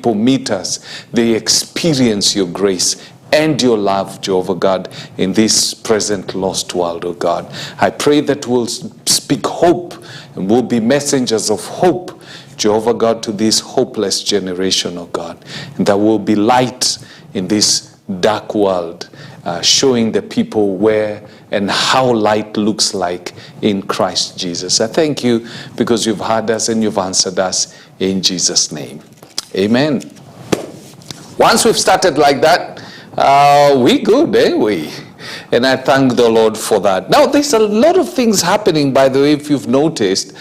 people meet us, they experience your grace and your love, Jehovah God, in this present lost world, oh God. I pray that we'll speak hope and we'll be messengers of hope, Jehovah God, to this hopeless generation, oh God. And that will be light in this dark world, showing the people where and how light looks like in Christ Jesus. I thank you because you've heard us and you've answered us in Jesus' name. Amen. Once we've started like that, we good, we? And I thank the Lord for that. Now, there's a lot of things happening, by the way, if you've noticed.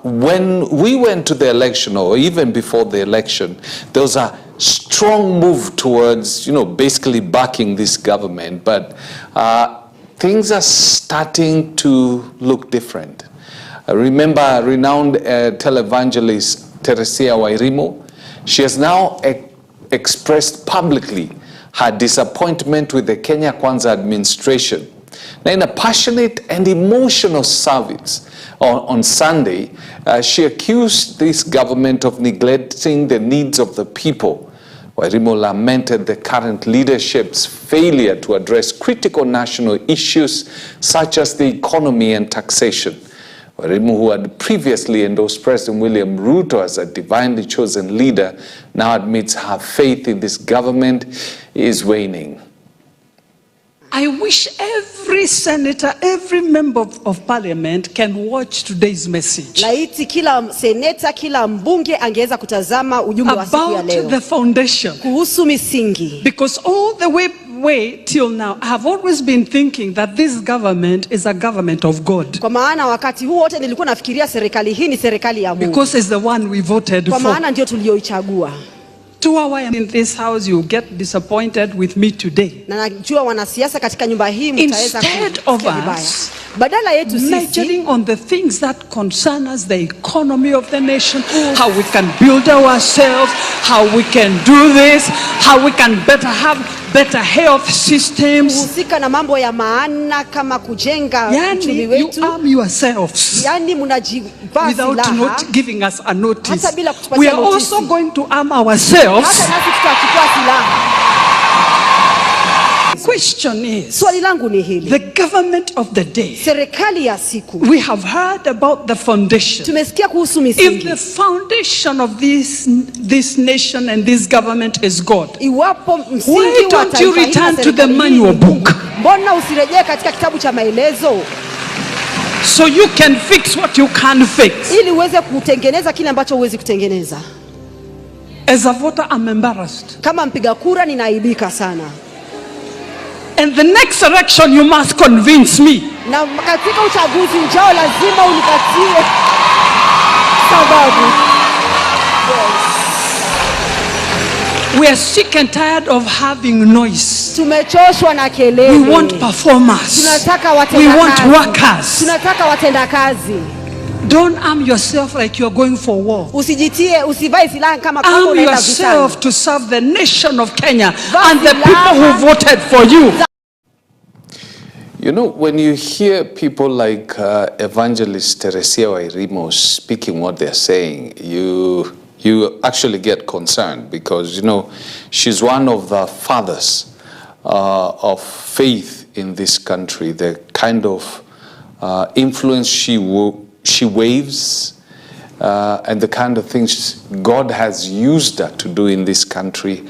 When we went to the election, or even before the election, there was a strong move towards, basically backing this government. But things are starting to look different. I remember renowned televangelist Teresia Wairimu. She has now expressed publicly her disappointment with the Kenya Kwanza administration. Now, in a passionate and emotional service on Sunday, she accused this government of neglecting the needs of the people. Wairimu lamented the current leadership's failure to address critical national issues such as the economy and taxation. Wairimu, who had previously endorsed President William Ruto as a divinely chosen leader, now admits her faith in this government is waning. I wish every senator, every member of parliament can watch today's message. Laiti kila seneta, kila mbunge angeweza kutazama ujumbe wa siku ya leo. About the foundation. Kuhusu misingi. Because all the way till now, I have always been thinking that this government is a government of God. Kwa maana wakati huu wote nilikuwa nafikiria serikali hii ni serikali ya Mungu. Because it's the one we voted for. Kwa maana ndio tulioichagua. 2 hours in this house, you get disappointed with me today. Na najua wanasiasa katika nyumba hii mtaweza kusikia vibaya. Badala yetu sisi majoring on the things that concern us, the economy of the nation, how we can build ourselves, how we can do this, how we can have better health systems. Husika na mambo ya maana kama kujenga uchumi wetu. You arm yourselves. Yani mnajivaa without not giving us a notice. Hata bila kutupatia we are also going to arm ourselves. Hata nasi tutachukua silaha. Question is, swali langu ni hili. The government of the day. Serikali ya siku. We have heard about the foundation. Tumesikia kuhusu misingi. If the foundation of this nation and this government is God, iwapo msingi why don't you return to the manual book? Mbona usirejee katika kitabu cha maelezo? So you can fix what you can't fix. Ili uweze kutengeneza kile ambacho huwezi kutengeneza. As a voter, I'm embarrassed. Kama mpiga kura ninaaibika sana. And the next election you must convince me. Na katika uchaguzi ujao lazima unipatie sababu. Yes. We are sick and tired of having noise. Tumechoshwa na kelele. We want performers. Tunataka watenda kazi. We want workers. Tunataka watenda kazi. Don't arm yourself like you are going for war. Usivae silaha kama kwamba unaenda vitani. Arm yourself to serve the nation of Kenya and the people who voted for you. When you hear people like Evangelist Teresia Wairimu speaking what they're saying, you actually get concerned because, she's one of the fathers of faith in this country. The kind of influence she waves and the kind of things God has used her to do in this country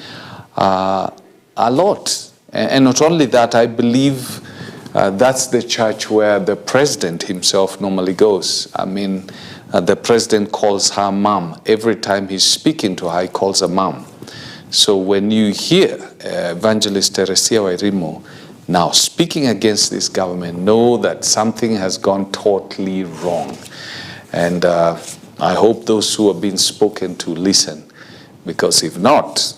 a lot. And not only that, I believe that's the church where the president himself normally goes. I mean, the president calls her mom. Every time he's speaking to her, he calls her mom. So when you hear Evangelist Teresia Wairimu now speaking against this government, know that something has gone totally wrong. And I hope those who are being spoken to listen, because if not,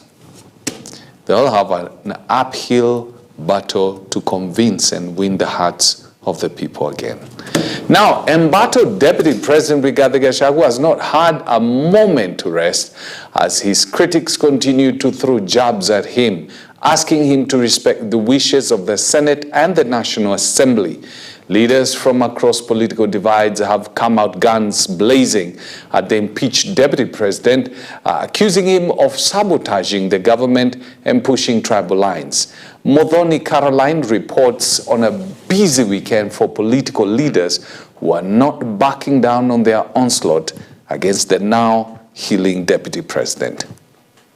they'll have an uphill battle to convince and win the hearts of the people again. Now, embattled Deputy President Rigathi Gachagua has not had a moment to rest as his critics continue to throw jabs at him, asking him to respect the wishes of the Senate and the National Assembly. Leaders from across political divides have come out guns blazing at the impeached deputy president, accusing him of sabotaging the government and pushing tribal lines. Modoni Caroline reports on a busy weekend for political leaders who are not backing down on their onslaught against the now healing deputy president.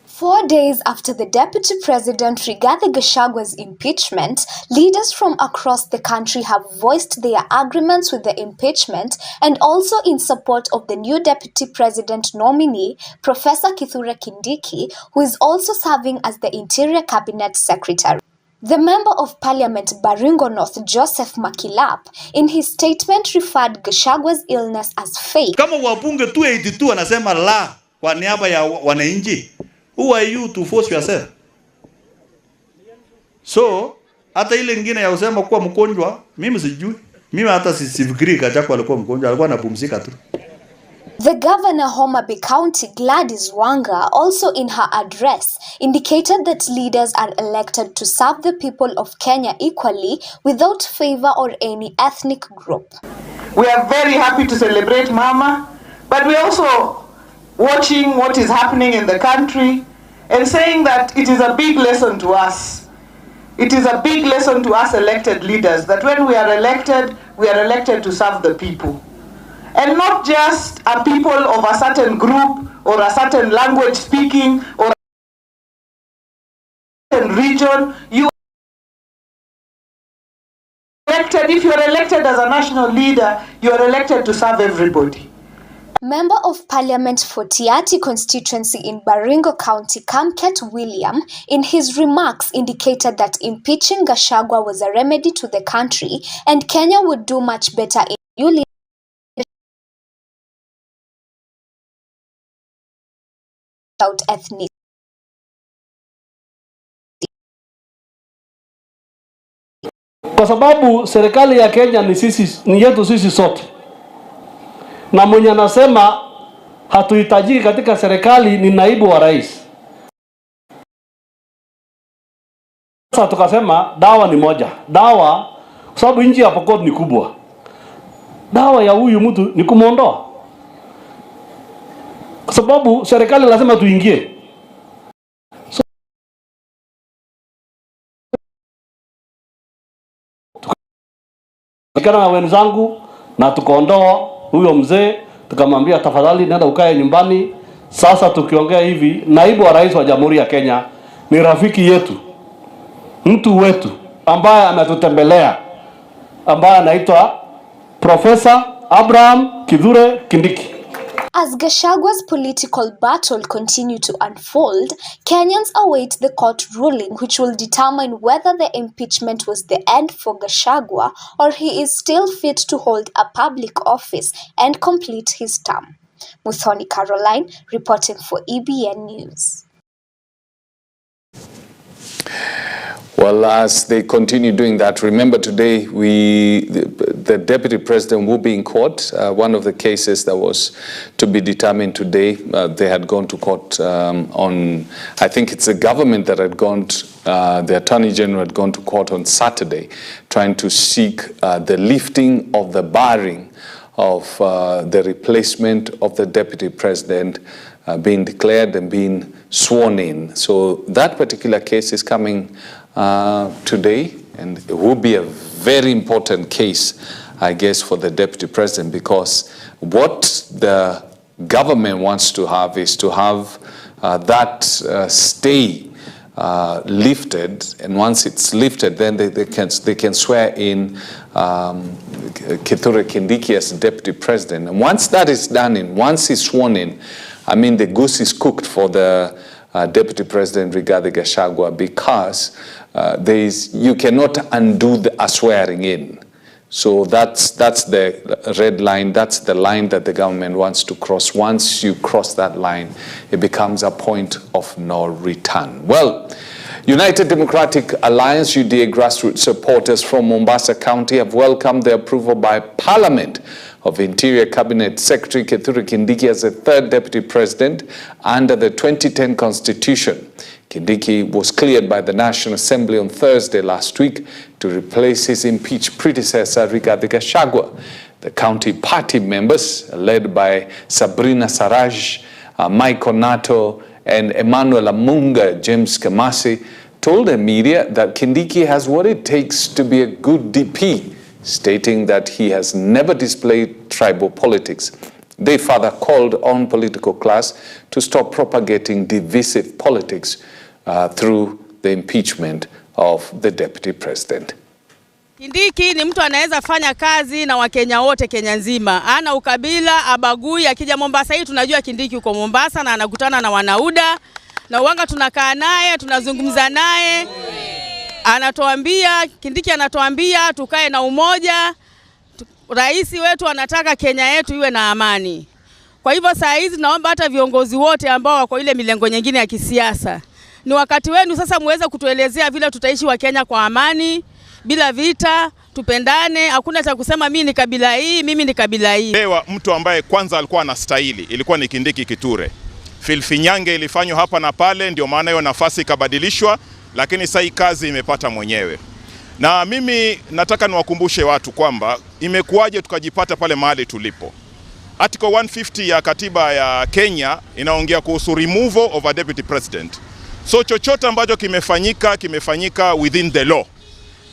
4 days after the Deputy President Rigathi Gachagwa's impeachment, leaders from across the country have voiced their agreements with the impeachment and also in support of the new Deputy President nominee, Professor Kithure Kindiki, who is also serving as the Interior Cabinet Secretary. The Member of Parliament Baringo North, Joseph Makilap, in his statement referred Gachagwa's illness as fake. Kama wabunge 282 wanasema la kwa niaba ya wananchi, who are you to force yourself? So, hata ile nyingine ya usema kuwa mgonjwa, mimi sijui. Mimi hata sifikiri Gachagua alikuwa mgonjwa, alikuwa anapumzika tu. The Governor Homa Bay County, Gladys Wanga, also in her address, indicated that leaders are elected to serve the people of Kenya equally without favor or any ethnic group. We are very happy to celebrate Mama, but we're also watching what is happening in the country and saying that it is a big lesson to us. It is a big lesson to us elected leaders that when we are elected to serve the people. And not just a people of a certain group or a certain language speaking or a certain region. You are elected, if you are elected as a national leader, you are elected to serve everybody. Member of Parliament for Tiati constituency in Baringo County, Kamket William, in his remarks indicated that impeaching Gachagua was a remedy to the country and Kenya would do much better in new leadership without ethnicity. Kwa sababu serikali ya Kenya ni yetu sisi sote. Na mwenye anasema hatuhitajiki katika serikali ni naibu wa rais. Sasa tukasema dawa ni moja. Dawa kwa sababu nchi ya Pokot ni kubwa. Dawa ya huyu mtu ni kumuondoa. Kwa sababu serikali lazima tuingie. Tukana na wenzangu na tukaondoa huyo mzee, tukamwambia tafadhali nenda ukae nyumbani. Sasa tukiongea hivi, naibu wa rais wa Jamhuri ya Kenya ni rafiki yetu, mtu wetu ambaye ametutembelea, ambaye anaitwa Professor Abraham Kithure Kindiki. As Gachagwa's political battle continue to unfold, Kenyans await the court ruling which will determine whether the impeachment was the end for Gachagua or he is still fit to hold a public office and complete his term. Muthoni Caroline reporting for EBN News. Well, as they continue doing that, remember today the Deputy President will be in court. One of the cases that was to be determined today, they had gone to court on, I think it's the government that had gone, the Attorney General had gone to court on Saturday, trying to seek the lifting of the barring of the replacement of the Deputy President being declared and being sworn in. So that particular case is coming today, and it will be a very important case, I guess, for the Deputy President, because what the government wants to have is to have that stay lifted, and once it's lifted, then they can swear in Kithure Kindiki as Deputy President. And once that is done, once he's sworn in, I mean, the goose is cooked for the Deputy President Rigathi Gachagua, because you cannot undo a swearing in. So that's the red line. That's the line that the government wants to cross. Once you cross that line, it becomes a point of no return. Well, United Democratic Alliance UDA grassroots supporters from Mombasa County have welcomed the approval by Parliament of Interior Cabinet Secretary Kithure Kindiki as the third Deputy President under the 2010 Constitution. Kindiki was cleared by the National Assembly on Thursday last week to replace his impeached predecessor Rigathi Gachagua. The county party members, led by Sabrina Saraj, Michael Nato, and Emmanuel Amunga James Kamasi, told the media that Kindiki has what it takes to be a good DP, stating that he has never displayed tribal politics. They further called on political class to stop propagating divisive politics through the impeachment of the deputy president. Kindiki ni mtu anaweza fanya kazi na Wakenya wote Kenya nzima. Ana ukabila, abagui. Akija Mombasa hii tunajua Kindiki uko Mombasa na anakutana na wanauda. Na uwanga tunakaa naye, tunazungumza naye. Kindiki anatuambia tukae na umoja. Rais wetu anataka Kenya yetu iwe na amani. Kwa hivyo saa hizi naomba hata viongozi wote ambao wako ile milengo nyingine ya kisiasa, ni wakati wenu sasa muweze kutuelezea vile tutaishi wa Kenya kwa amani, bila vita, tupendane, hakuna cha kusema mimi ni kabila hii, mimi ni kabila hii. Lewa mtu ambaye kwanza alikuwa anastahili ilikuwa ni Kindiki Kithure. Filfinyange ilifanywa hapa na pale, ndio maana hiyo nafasi ikabadilishwa, lakini sasa kazi imepata mwenyewe. Na mimi nataka niwakumbushe watu kwamba imekuwaje tukajipata pale mahali tulipo. Article 150 ya katiba ya Kenya inaongea kuhusu removal of a deputy president. So chochote ambacho kimefanyika within the law.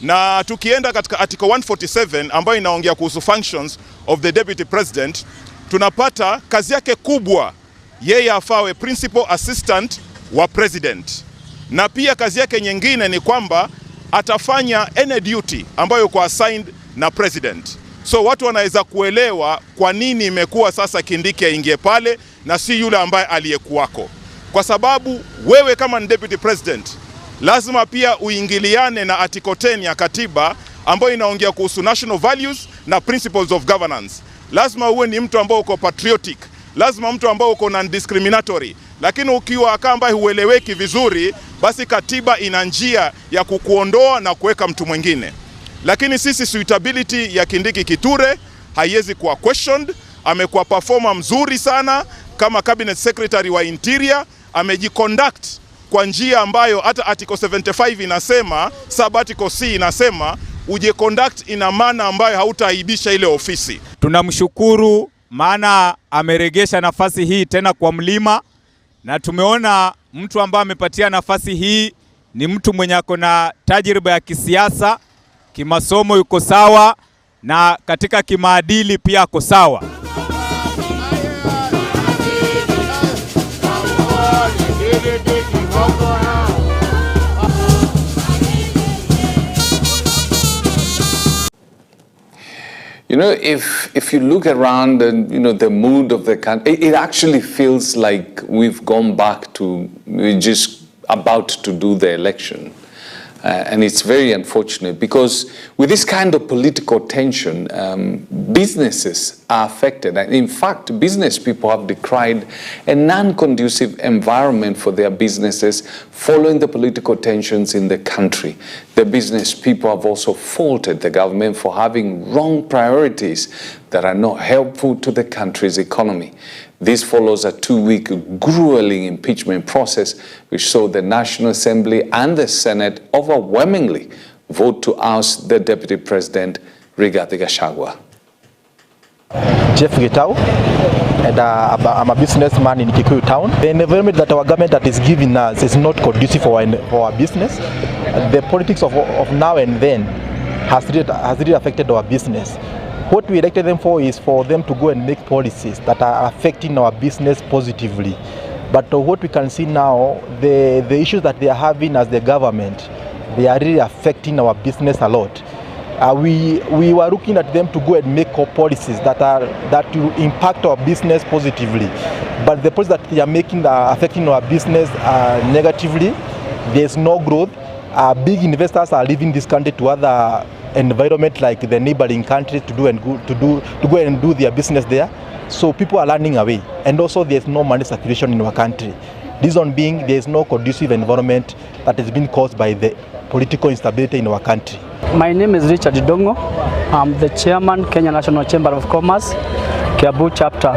Na tukienda katika article 147 ambayo inaongea kuhusu functions of the deputy president, tunapata kazi yake kubwa yeye afawe principal assistant wa president. Na pia kazi yake nyingine ni kwamba atafanya any duty ambayo kwa assigned na president. So watu wanaweza kuelewa kwa nini imekuwa sasa Kindiki aingie pale na si yule ambaye aliyekuwako. Kwa sababu wewe kama ni deputy president lazima pia uingiliane na article 10 ya katiba ambayo inaongea kuhusu national values na principles of governance. Lazima uwe ni mtu ambao uko patriotic, lazima mtu ambao uko non-discriminatory. Lakini ukiwa ambaye hueleweki vizuri, basi katiba ina njia ya kukuondoa na kuweka mtu mwingine. Lakini sisi suitability ya Kindiki Kithure haiwezi kuwa questioned. Amekuwa performer mzuri sana kama cabinet secretary wa interior, amejiconduct kwa njia ambayo hata article 75 inasema, sub article C inasema ujiconduct ina maana ambayo hautaaibisha ile ofisi. Tunamshukuru maana ameregesha nafasi hii tena kwa mlima, na tumeona mtu ambaye amepatia nafasi hii ni mtu mwenye ako na tajriba ya kisiasa, kimasomo yuko sawa, na katika kimaadili pia ako sawa. You know, if you look around and, you know, the mood of the country, it actually feels like we've gone back to, we're just about to do the election. And it's very unfortunate because with this kind of political tension, businesses are affected. And in fact, business people have decried a non-conducive environment for their businesses following the political tensions in the country. The business people have also faulted the government for having wrong priorities that are not helpful to the country's economy. This follows a 2-week grueling impeachment process which saw the National Assembly and the Senate overwhelmingly vote to oust the Deputy President, Rigathi Gachagua. Jeff Gitau, and I'm a businessman in Kikuyu town. The environment that our government that is giving us is not conducive for our business. The politics of now and then has really affected our business. What we elected them for is for them to go and make policies that are affecting our business positively. But what we can see now, the issues that they are having as the government, they are really affecting our business a lot. We were looking at them to go and make policies that will impact our business positively. But the policies that they are making are affecting our business negatively. There's no growth. Big investors are leaving this country to other environment like the neighboring countries to go and do their business there. So people are running away, and also there's no money circulation in our country. Reason being, there is no conducive environment that has been caused by the political instability in our country. My name is Richard Dongo. I'm the chairman, Kenya National Chamber of Commerce, Kiambu chapter.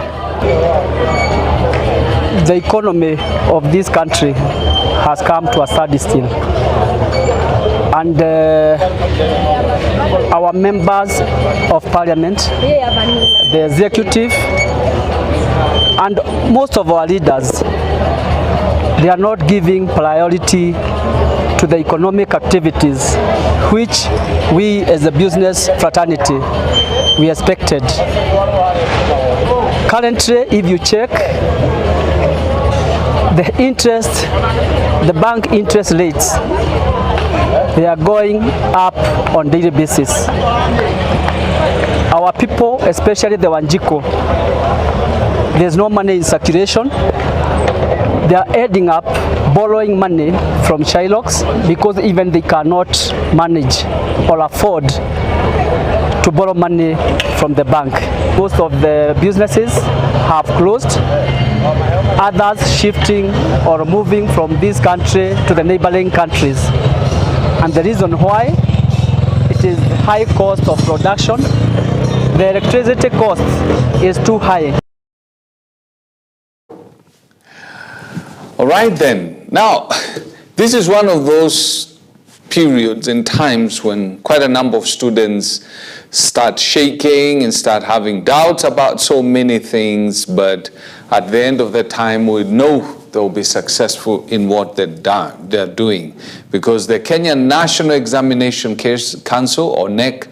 The economy of this country has come to a standstill, and our members of parliament, the executive, and most of our leaders, they are not giving priority to the economic activities which we as a business fraternity we expected. Currently, if you check the interest, the bank interest rates, they are going up on daily basis. Our people, especially the Wanjiko, there's no money in circulation. They are adding up, borrowing money from Shylocks because even they cannot manage or afford to borrow money from the bank. Most of the businesses have closed, others shifting or moving from this country to the neighboring countries. And the reason why, it is high cost of production. The electricity cost is too high. All right then. Now, this is one of those periods and times when quite a number of students start shaking and start having doubts about so many things, but at the end of the time we know they'll be successful in what they're doing, because the Kenya National Examination Council, or NEC,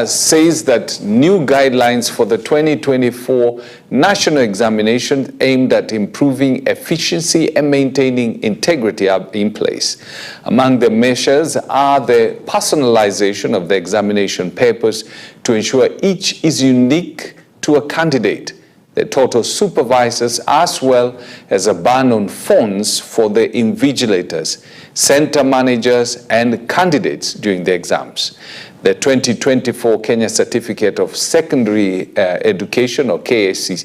says that new guidelines for the 2024 national examination aimed at improving efficiency and maintaining integrity are in place. Among the measures are the personalization of the examination papers to ensure each is unique to a candidate, the total supervisors, as well as a ban on phones for the invigilators, center managers, and candidates during the exams. The 2024 Kenya Certificate of Secondary Education, or KCSE,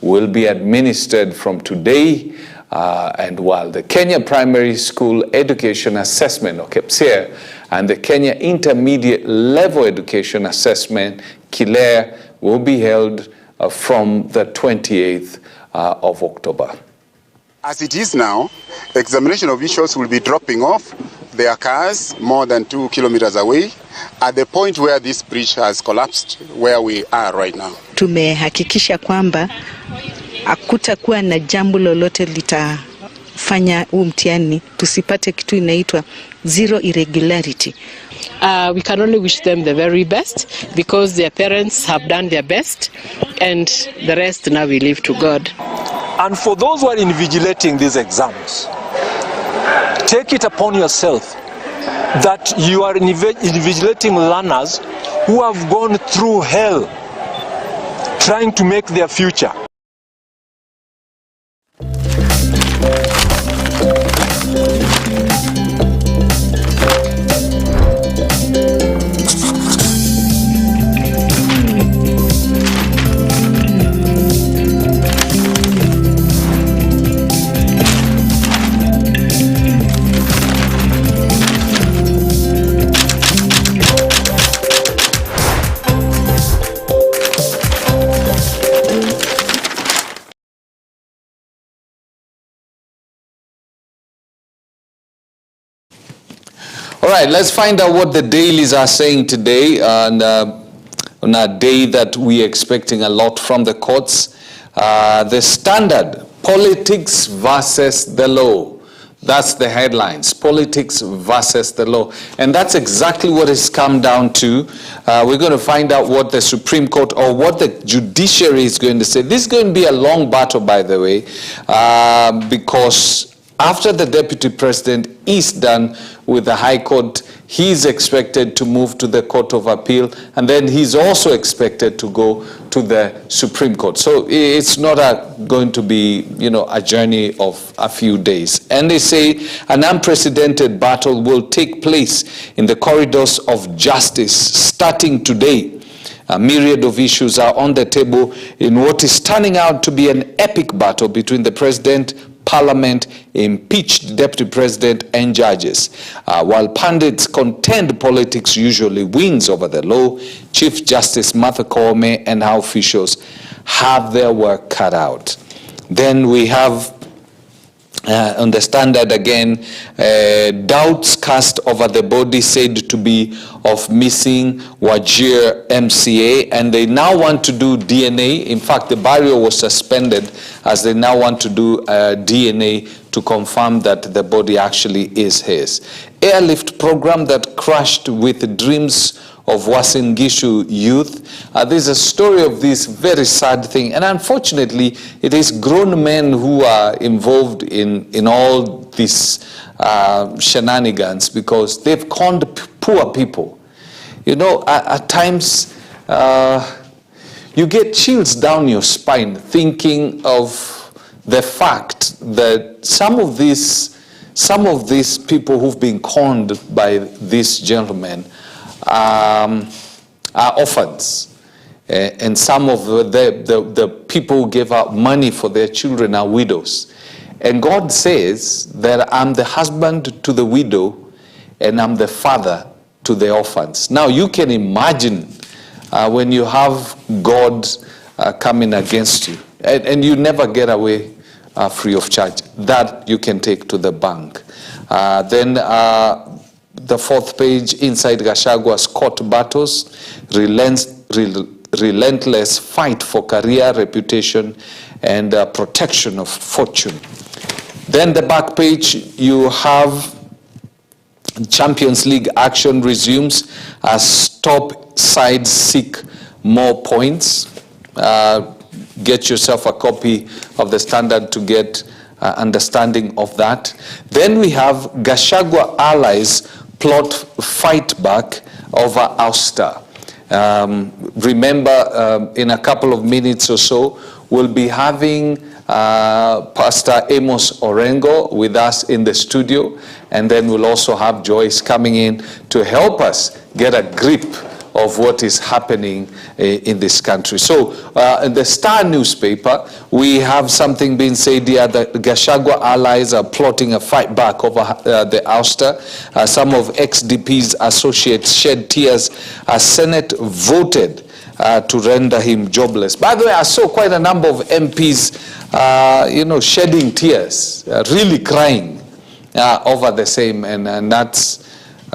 will be administered from today, and while the Kenya Primary School Education Assessment, or KPSEA, and the Kenya Intermediate Level Education Assessment, KILEA, will be held from the 28th of October. As it is now, examination officials will be dropping off their cars more than 2 kilometers away at the point where this bridge has collapsed, where we are right now. Tumehakikisha kwamba hakutakuwa na jambo lolote litafanya huu mtihani tusipate kitu inaitwa zero irregularity. We can only wish them the very best, because their parents have done their best, and the rest now we leave to God. And for those who are invigilating these exams, take it upon yourself that you are invigilating learners who have gone through hell trying to make their future. All right, let's find out what the dailies are saying today, and on a day that we're expecting a lot from the courts. The Standard, politics versus the law. That's the headlines, politics versus the law. And that's exactly what it's come down to. We're going to find out what the Supreme Court or what the judiciary is going to say. This is going to be a long battle, by the way, because after the Deputy President is done with the High Court, he's expected to move to the Court of Appeal, and then he's also expected to go to the Supreme Court. So it's not going to be, a journey of a few days. And they say an unprecedented battle will take place in the corridors of justice starting today. A myriad of issues are on the table in what is turning out to be an epic battle between the president, parliament, impeached deputy president, and judges. While pundits contend politics usually wins over the law, Chief Justice Martha Koome and her officials have their work cut out. Then we have on the Standard again, doubts cast over the body said to be of missing Wajir MCA, and they now want to do DNA. In fact, the burial was suspended as they now want to do DNA to confirm that the body actually is his. Airlift program that crashed with dreams of Uasin Gishu youth. There's a story of this very sad thing, and unfortunately it is grown men who are involved in all these shenanigans, because they've conned poor people. You know, at times you get chills down your spine thinking of the fact that some of these people who've been conned by these gentlemen are orphans, and some of the people who gave out money for their children are widows. And God says that I'm the husband to the widow and I'm the father to the orphans. Now you can imagine when you have God coming against you, and you never get away free of charge. That you can take to the bank. Then the fourth page, inside Gashagua's court battles, relentless fight for career, reputation, and protection of fortune. Then the back page, you have Champions League action resumes as top sides seek more points. Get yourself a copy of the Standard to get understanding of that. Then we have Gachagua allies plot fight back over ouster. Remember, in a couple of minutes or so, we'll be having Pastor Amos Orengo with us in the studio, and then we'll also have Joyce coming in to help us get a grip of what is happening in this country. So in the Star newspaper, we have something being said here that Gachagua allies are plotting a fight back over the ouster. Some of ex-DP's associates shed tears as Senate voted to render him jobless. By the way, I saw quite a number of MPs, shedding tears, really crying over the same, and that's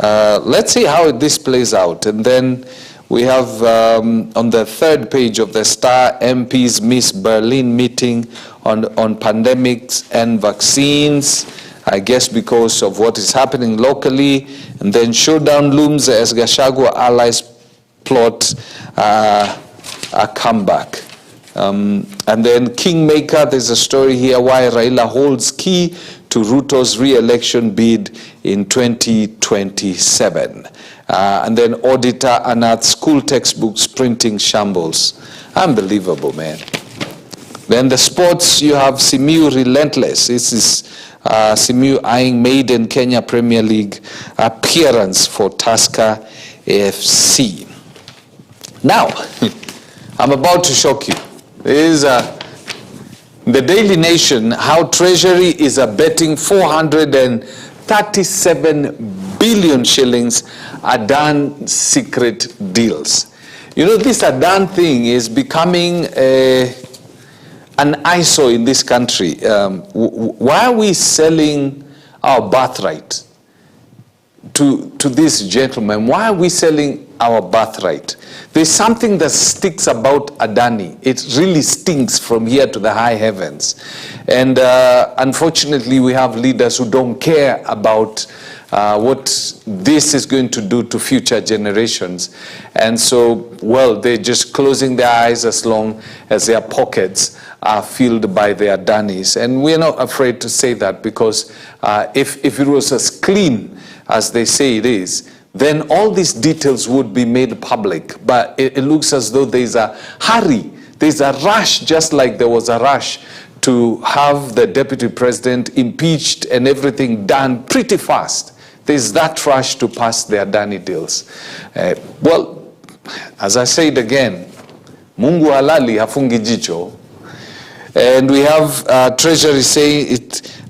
let's see how this plays out. And then we have on the third page of the Star, MPs miss Berlin meeting on pandemics and vaccines, I guess because of what is happening locally. And then showdown looms as Gachagua allies plot a comeback. And then Kingmaker, there's a story here why Raila holds key to Ruto's re-election bid in 2027. And then auditor unearths school textbooks printing shambles. Unbelievable, man. Then the sports, you have Simiu relentless. This is Simiu eyeing maiden Kenya Premier League appearance for Tusker FC. Now, I'm about to shock you. There is the Daily Nation, how Treasury is betting 437 billion shillings Adan secret deals. You know, this Adan thing is becoming an eyesore in this country. Why are we selling our birthright to this gentleman? Why are we selling our birthright? There's something that sticks about Adani. It really stinks from here to the high heavens. And unfortunately, we have leaders who don't care about what this is going to do to future generations. And so, well, they're just closing their eyes as long as their pockets are filled by their Adanis. And we're not afraid to say that, because if it was as clean as they say it is, then all these details would be made public. But it looks as though there's a hurry, there's a rush, just like there was a rush to have the deputy president impeached and everything done pretty fast. There's that rush to pass the Adani deals. Well, As I said again, Mungu halali hafungi jicho. And we have Treasury saying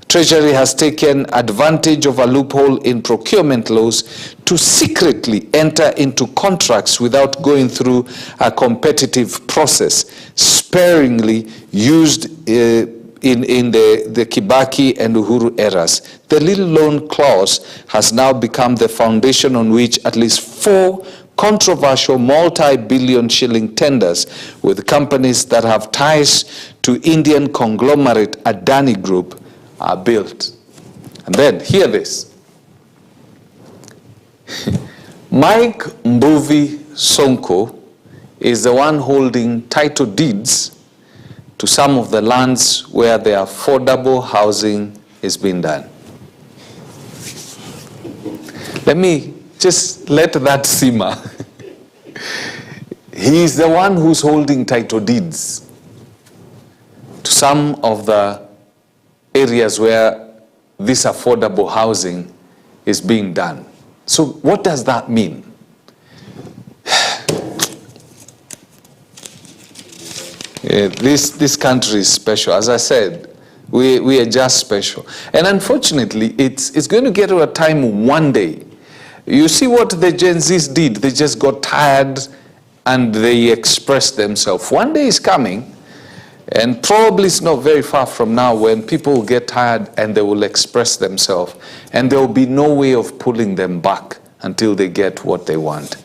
Treasury has taken advantage of a loophole in procurement laws to secretly enter into contracts without going through a competitive process, sparingly used in the Kibaki and Uhuru eras. The little loan clause has now become the foundation on which at least 4 controversial multi-billion shilling tenders with companies that have ties to Indian conglomerate Adani Group are built. And then, hear this. Mike Mbuvi Sonko is the one holding title deeds to some of the lands where the affordable housing is being done. Let me just let that simmer. He is the one who's holding title deeds to some of the areas where this affordable housing is being done. So what does that mean? This country is special. As I said, we are just special. And unfortunately, it's going to get to a time one day. You see what the Gen Zs did? They just got tired and they expressed themselves. One day is coming, and probably it's not very far from now, when people will get tired and they will express themselves, and there will be no way of pulling them back until they get what they want.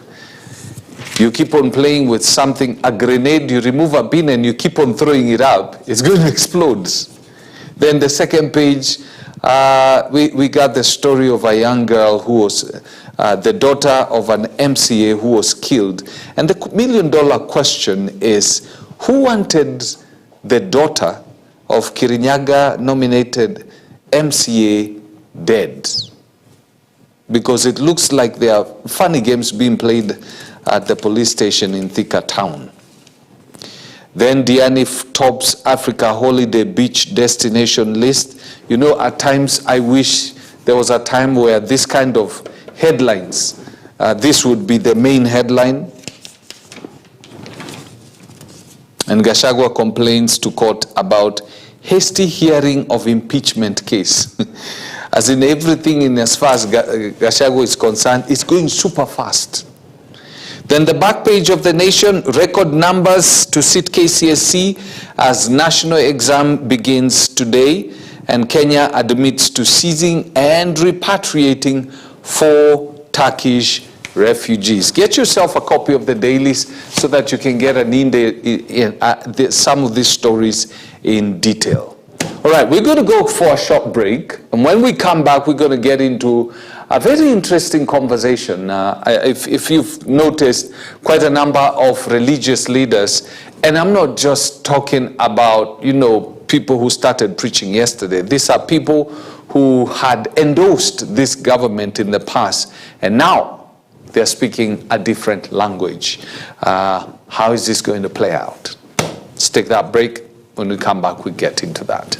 You keep on playing with something, a grenade, you remove a pin and you keep on throwing it up, it's going to explode. Then the second page, we got the story of a young girl who was the daughter of an MCA who was killed. And the $1 million question is, who wanted the daughter of Kirinyaga nominated MCA dead? Because it looks like there are funny games being played at the police station in Thika town. Then Diani tops Africa holiday beach destination list. You know, at times I wish there was a time where this kind of headlines, this would be the main headline. And Gachagua complains to court about hasty hearing of impeachment case. As in everything, in as far as Gachagua is concerned, it's going super fast. Then the back page of the Nation, record numbers to sit KCSE as national exam begins today, and Kenya admits to seizing and repatriating 4 Turkish refugees. Get yourself a copy of the dailies so that you can get some of these stories in detail. All right, we're going to go for a short break, and when we come back, we're going to get into a very interesting conversation. If you've noticed, quite a number of religious leaders, and I'm not just talking about, you know, people who started preaching yesterday. These are people who had endorsed this government in the past, and now they're speaking a different language. How is this going to play out? Let's take that break. When we come back, we get into that.